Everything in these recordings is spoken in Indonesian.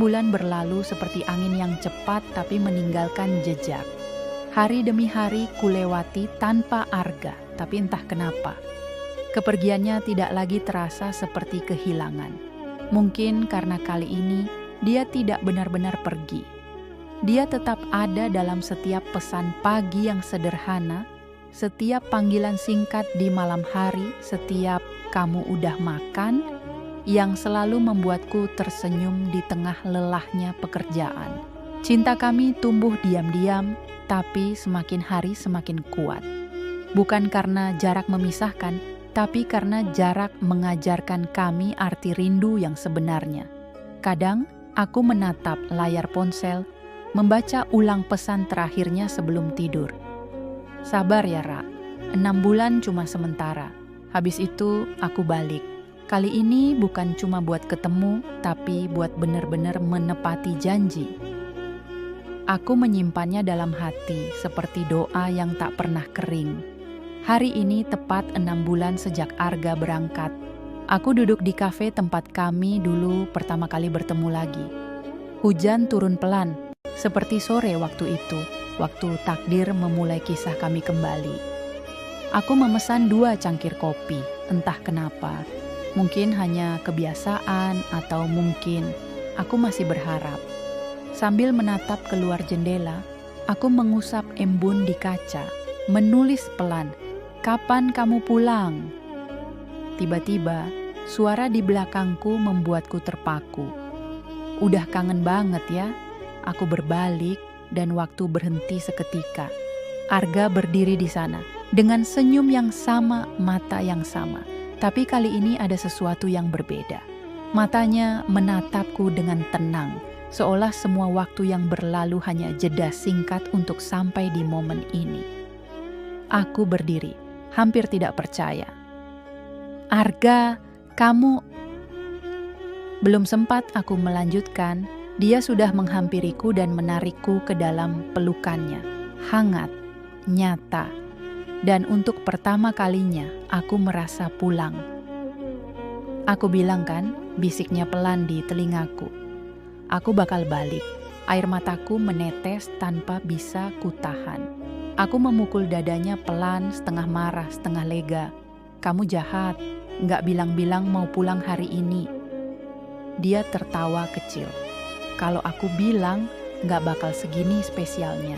bulan berlalu seperti angin yang cepat tapi meninggalkan jejak. Hari demi hari kulewati tanpa Arga, tapi entah kenapa kepergiannya tidak lagi terasa seperti kehilangan. Mungkin karena kali ini dia tidak benar-benar pergi. Dia tetap ada dalam setiap pesan pagi yang sederhana, setiap panggilan singkat di malam hari, setiap "kamu udah makan", yang selalu membuatku tersenyum di tengah lelahnya pekerjaan. Cinta kami tumbuh diam-diam, tapi semakin hari semakin kuat. Bukan karena jarak memisahkan, tapi karena jarak mengajarkan kami arti rindu yang sebenarnya. Kadang, aku menatap layar ponsel, membaca ulang pesan terakhirnya sebelum tidur. Sabar ya, Ra. 6 bulan cuma sementara. Habis itu, aku balik. Kali ini bukan cuma buat ketemu, tapi buat benar-benar menepati janji. Aku menyimpannya dalam hati, seperti doa yang tak pernah kering. Hari ini tepat 6 bulan sejak Arga berangkat. Aku duduk di kafe tempat kami dulu pertama kali bertemu lagi. Hujan turun pelan, seperti sore waktu itu, waktu takdir memulai kisah kami kembali. Aku memesan 2 cangkir kopi, entah kenapa. Mungkin hanya kebiasaan atau mungkin aku masih berharap. Sambil menatap keluar jendela, aku mengusap embun di kaca, menulis pelan, "Kapan kamu pulang?" Tiba-tiba, suara di belakangku membuatku terpaku. "Udah kangen banget ya?" Aku berbalik dan waktu berhenti seketika. Arga berdiri di sana, dengan senyum yang sama, mata yang sama. Tapi kali ini ada sesuatu yang berbeda. Matanya menatapku dengan tenang, seolah semua waktu yang berlalu hanya jeda singkat untuk sampai di momen ini. Aku berdiri, hampir tidak percaya. "Arga, kamu..." Belum sempat aku melanjutkan, dia sudah menghampiriku dan menarikku ke dalam pelukannya. Hangat, nyata. Dan untuk pertama kalinya, aku merasa pulang. "Aku bilang kan," bisiknya pelan di telingaku. "Aku bakal balik." Air mataku menetes tanpa bisa kutahan. Aku memukul dadanya pelan, setengah marah, setengah lega. "Kamu jahat, nggak bilang-bilang mau pulang hari ini." Dia tertawa kecil. "Kalau aku bilang, nggak bakal segini spesialnya."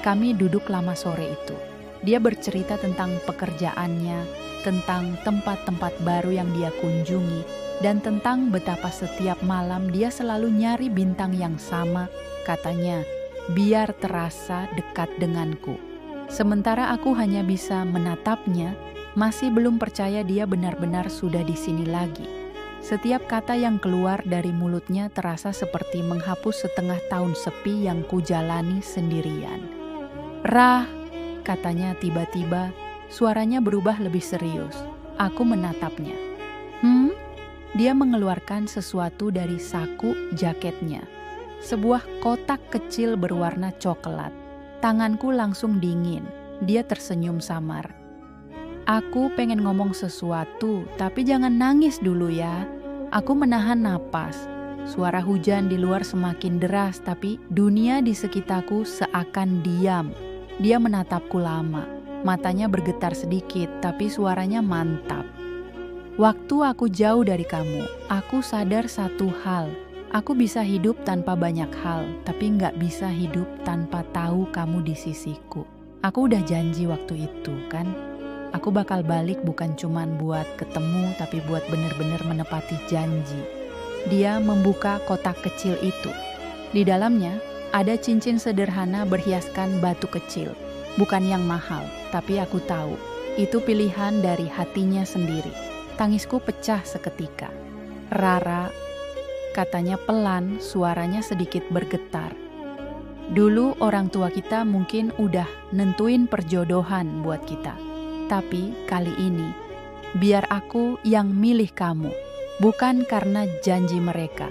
Kami duduk lama sore itu. Dia bercerita tentang pekerjaannya, tentang tempat-tempat baru yang dia kunjungi, dan tentang betapa setiap malam dia selalu nyari bintang yang sama, katanya, biar terasa dekat denganku. Sementara aku hanya bisa menatapnya, masih belum percaya dia benar-benar sudah di sini lagi. Setiap kata yang keluar dari mulutnya terasa seperti menghapus setengah tahun sepi yang kujalani sendirian. "Rah," katanya tiba-tiba, suaranya berubah lebih serius. Aku menatapnya. Dia mengeluarkan sesuatu dari saku jaketnya. Sebuah kotak kecil berwarna coklat. Tanganku langsung dingin. Dia tersenyum samar. "Aku pengen ngomong sesuatu, tapi jangan nangis dulu ya." Aku menahan napas. Suara hujan di luar semakin deras, tapi dunia di sekitarku seakan diam. Dia menatapku lama. Matanya bergetar sedikit, tapi suaranya mantap. "Waktu aku jauh dari kamu, aku sadar satu hal. Aku bisa hidup tanpa banyak hal, tapi nggak bisa hidup tanpa tahu kamu di sisiku. Aku udah janji waktu itu, kan? Aku bakal balik bukan cuman buat ketemu, tapi buat bener-bener menepati janji." Dia membuka kotak kecil itu. Di dalamnya ada cincin sederhana berhiaskan batu kecil. Bukan yang mahal, tapi aku tahu itu pilihan dari hatinya sendiri. Tangisku pecah seketika. "Rara," katanya pelan, suaranya sedikit bergetar. "Dulu orang tua kita mungkin udah nentuin perjodohan buat kita. Tapi kali ini, biar aku yang milih kamu. Bukan karena janji mereka,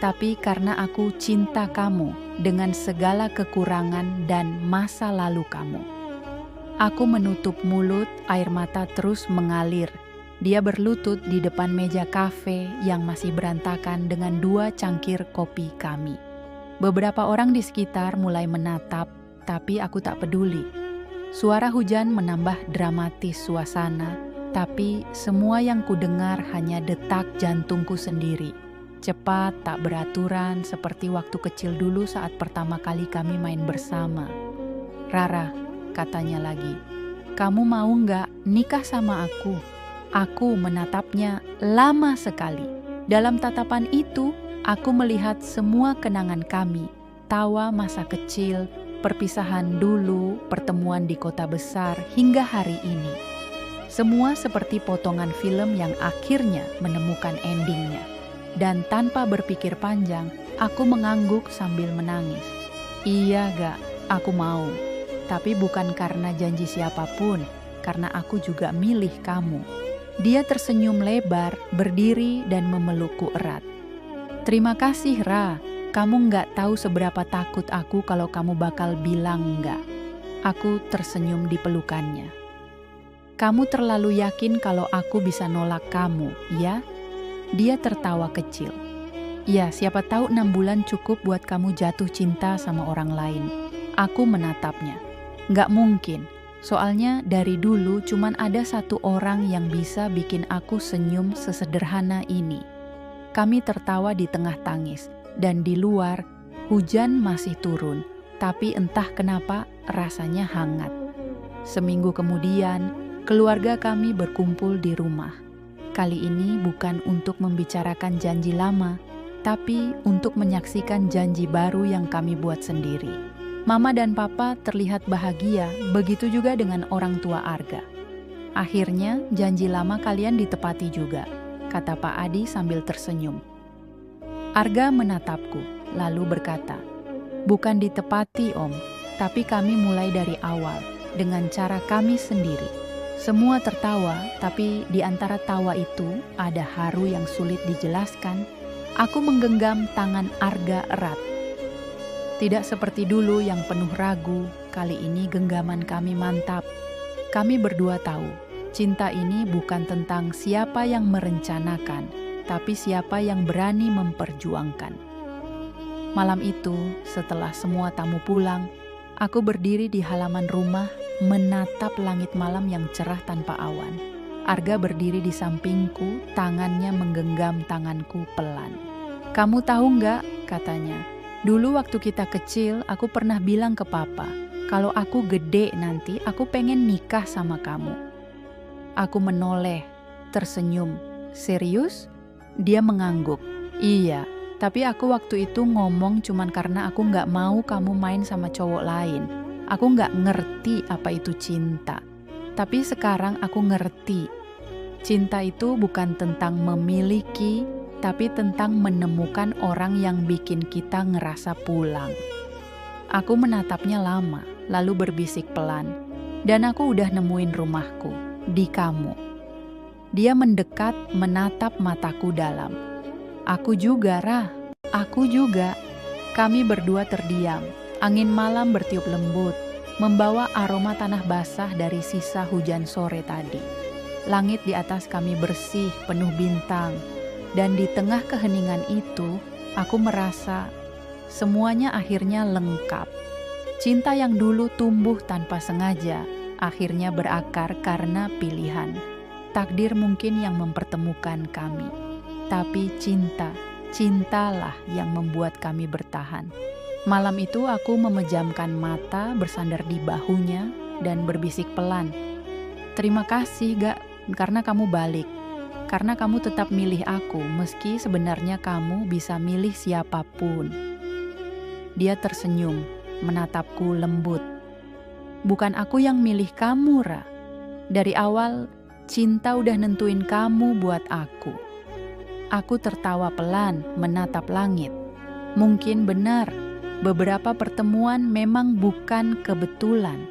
tapi karena aku cinta kamu dengan segala kekurangan dan masa lalu kamu." Aku menutup mulut, air mata terus mengalir. Dia berlutut di depan meja kafe yang masih berantakan dengan 2 cangkir kopi kami. Beberapa orang di sekitar mulai menatap, tapi aku tak peduli. Suara hujan menambah dramatis suasana, tapi semua yang kudengar hanya detak jantungku sendiri. Cepat, tak beraturan, seperti waktu kecil dulu saat pertama kali kami main bersama. "Rara," katanya lagi, "kamu mau nggak nikah sama aku?" Aku menatapnya lama sekali. Dalam tatapan itu, aku melihat semua kenangan kami, tawa masa kecil, perpisahan dulu, pertemuan di kota besar, hingga hari ini. Semua seperti potongan film yang akhirnya menemukan endingnya. Dan tanpa berpikir panjang, aku mengangguk sambil menangis. "Iya Gak, aku mau. Tapi bukan karena janji siapapun, karena aku juga milih kamu." Dia tersenyum lebar, berdiri dan memelukku erat. "Terima kasih Ra, kamu nggak tahu seberapa takut aku kalau kamu bakal bilang enggak." Aku tersenyum di pelukannya. "Kamu terlalu yakin kalau aku bisa nolak kamu, ya?" Dia tertawa kecil. "Ya, siapa tahu 6 bulan cukup buat kamu jatuh cinta sama orang lain." Aku menatapnya. "Nggak mungkin. Soalnya dari dulu cuman ada 1 orang yang bisa bikin aku senyum sesederhana ini." Kami tertawa di tengah tangis, dan di luar hujan masih turun, tapi entah kenapa rasanya hangat. Seminggu kemudian, keluarga kami berkumpul di rumah. Kali ini bukan untuk membicarakan janji lama, tapi untuk menyaksikan janji baru yang kami buat sendiri. Mama dan Papa terlihat bahagia, begitu juga dengan orang tua Arga. "Akhirnya janji lama kalian ditepati juga," kata Pak Adi sambil tersenyum. Arga menatapku, lalu berkata, "Bukan ditepati Om, tapi kami mulai dari awal, dengan cara kami sendiri." Semua tertawa, tapi di antara tawa itu ada haru yang sulit dijelaskan. Aku menggenggam tangan Arga erat. Tidak seperti dulu yang penuh ragu, kali ini genggaman kami mantap. Kami berdua tahu, cinta ini bukan tentang siapa yang merencanakan, tapi siapa yang berani memperjuangkan. Malam itu, setelah semua tamu pulang, aku berdiri di halaman rumah, menatap langit malam yang cerah tanpa awan. Arga berdiri di sampingku, tangannya menggenggam tanganku pelan. "Kamu tahu nggak?" katanya. "Dulu waktu kita kecil, aku pernah bilang ke Papa, kalau aku gede nanti aku pengen nikah sama kamu." Aku menoleh, tersenyum. "Serius?" Dia mengangguk. "Iya, tapi aku waktu itu ngomong cuman karena aku nggak mau kamu main sama cowok lain. Aku nggak ngerti apa itu cinta. Tapi sekarang aku ngerti. Cinta itu bukan tentang memiliki, tapi tentang menemukan orang yang bikin kita ngerasa pulang." Aku menatapnya lama, lalu berbisik pelan, "Dan aku udah nemuin rumahku, di kamu." Dia mendekat, menatap mataku dalam. "Aku juga, Rah, aku juga." Kami berdua terdiam. Angin malam bertiup lembut, membawa aroma tanah basah dari sisa hujan sore tadi. Langit di atas kami bersih, penuh bintang. Dan di tengah keheningan itu, aku merasa semuanya akhirnya lengkap. Cinta yang dulu tumbuh tanpa sengaja, akhirnya berakar karena pilihan. Takdir mungkin yang mempertemukan kami. Tapi cintalah yang membuat kami bertahan. Malam itu aku memejamkan mata, bersandar di bahunya, dan berbisik pelan, "Terima kasih, Gak, karena kamu balik. Karena kamu tetap milih aku, meski sebenarnya kamu bisa milih siapapun." Dia tersenyum, menatapku lembut. "Bukan aku yang milih kamu, Ra. Dari awal, cinta udah nentuin kamu buat aku." Aku tertawa pelan, menatap langit. Mungkin benar, beberapa pertemuan memang bukan kebetulan.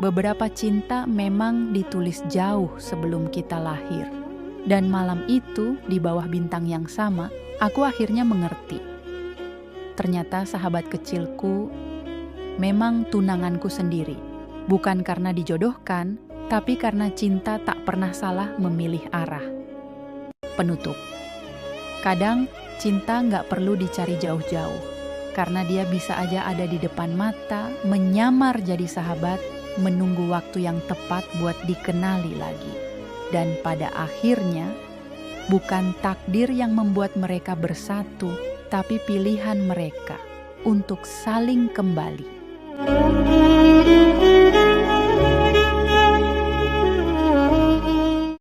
Beberapa cinta memang ditulis jauh sebelum kita lahir. Dan malam itu, di bawah bintang yang sama, aku akhirnya mengerti. Ternyata sahabat kecilku memang tunanganku sendiri. Bukan karena dijodohkan, tapi karena cinta tak pernah salah memilih arah. Penutup. Kadang cinta nggak perlu dicari jauh-jauh, karena dia bisa aja ada di depan mata, menyamar jadi sahabat, menunggu waktu yang tepat buat dikenali lagi. Dan pada akhirnya, bukan takdir yang membuat mereka bersatu, tapi pilihan mereka untuk saling kembali.